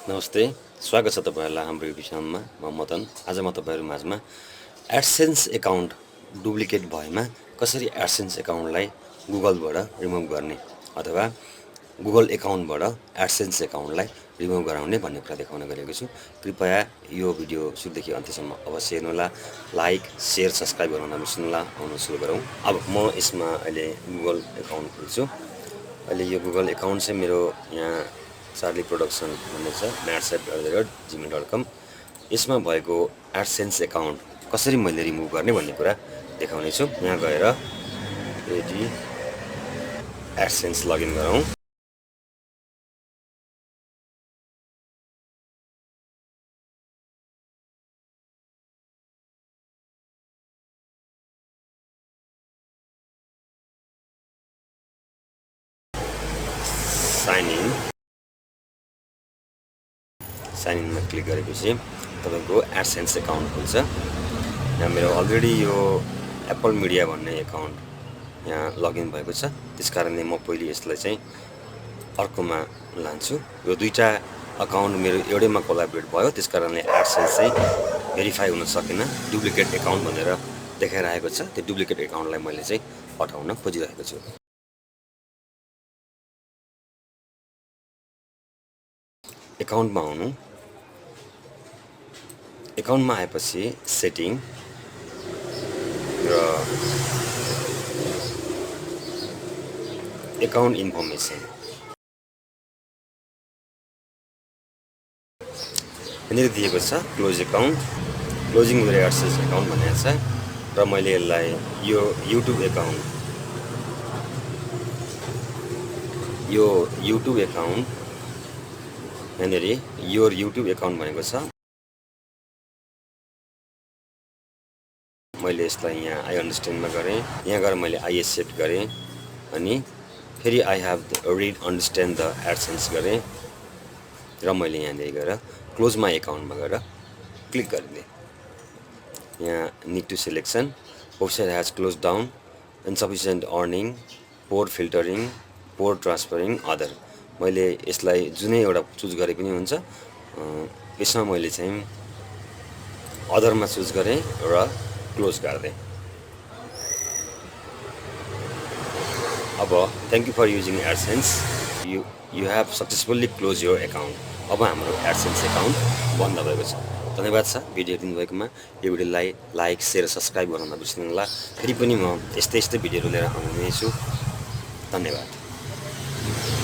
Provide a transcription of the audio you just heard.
नमस्ते, स्वागत छ तपाईहरुलाई हाम्रो युट्युब च्यानलमा। म मदन। आज म तपाईहरु माझमा AdSense एकाउन्ट डुप्लिकेट भएमा कसरी AdSense एकाउन्टलाई गुगलबाट रिमुभ गर्ने अथवा गुगल एकाउन्टबाट AdSense एकाउन्टलाई रिमुभ गराउने भन्ने कुरा देखाउन गएको छु। कृपया यो भिडियो सुरुदेखि अन्त्यसम्म अवश्य हेर्नुहोला। लाइक, शेयर, सब्स्क्राइब गर्न नबिर्सनुहोला। आउनु सुरु गरौँ। अब म यसमा अहिले गुगल एकाउन्ट खोल्छु। अहिले यो गुगल एकाउन्ट चाहिँ मेरो यहाँ चार्ली प्रोडक्सन भन्ने छ matsat@gmail.com। यसमा भएको AdSense एकाउन्ट कसरी मैले रिमुभ गर्ने भन्ने कुरा देखाउने छु। यहाँ गएर एडी AdSense लगइन गरौँ। साइन इनमा क्लिक गरेपछि तपाईको AdSense एकाउन्ट खुल्छ। यहाँ मेरो अलरेडी यो एप्पल मिडिया भन्ने एकाउन्ट यहाँ लगइन भएको छ। त्यसकारणले म पहिले यसलाई चाहिँ अर्कोमा लान्छु। यो दुईटा अकाउन्ट मेरो एउटैमा कोलाबोरेट भयो। त्यसकारणले AdSense चाहिँ भेरिफाई हुन सकेन। डुप्लिकेट एकाउन्ट भनेर देखाइरहेको छ। त्यो डुप्लिकेट एकाउन्टलाई मैले चाहिँ हटाउन खोजिरहेको छु। एकाउन्टमा आउनु। एकाउन्टमा आएपछि सेटिङ र एकाउन्ट इन्फर्मेसन यहाँनिर दिएको छ क्लोज एकाउन्ट, क्लोजिङ मेरो AdSense एकाउन्ट भनेको छ र मैले यसलाई यो युट्युब एकाउन्ट यहाँनिर योर युट्युब एकाउन्ट भनेको छ। मैले यसलाई यहाँ आई अन्डरस्ट्यान्डमा गरेँ। यहाँ गएर मैले आई एक्सेप्ट गरेँ अनि फेरि I have read understand the AdSense गरेँ र मैले यहाँनिर गएर क्लोज माई एकाउन्टमा गएर क्लिक गरिदिएँ। यहाँ need to selection, website has close down, insufficient earning, poor filtering, poor transferring, other. मैले यसलाई जुनै एउटा चुज गरे पनि हुन्छ। यसमा मैले चाहिँ अदरमा चुज गरेँ र क्लोज गरिदिएँ। अब thank you for using AdSense, you have successfully close your account. अब हाम्रो AdSense एकाउन्ट बन्द भएको छ। धन्यवाद छ भिडियो हेरिदिनु भएकोमा। यो भिडियोलाई लाइक, शेयर, सब्स्क्राइब गर्न नबिर्सनुहोला। फेरि पनि म यस्तै भिडियोहरू लिएर आउने छु। धन्यवाद।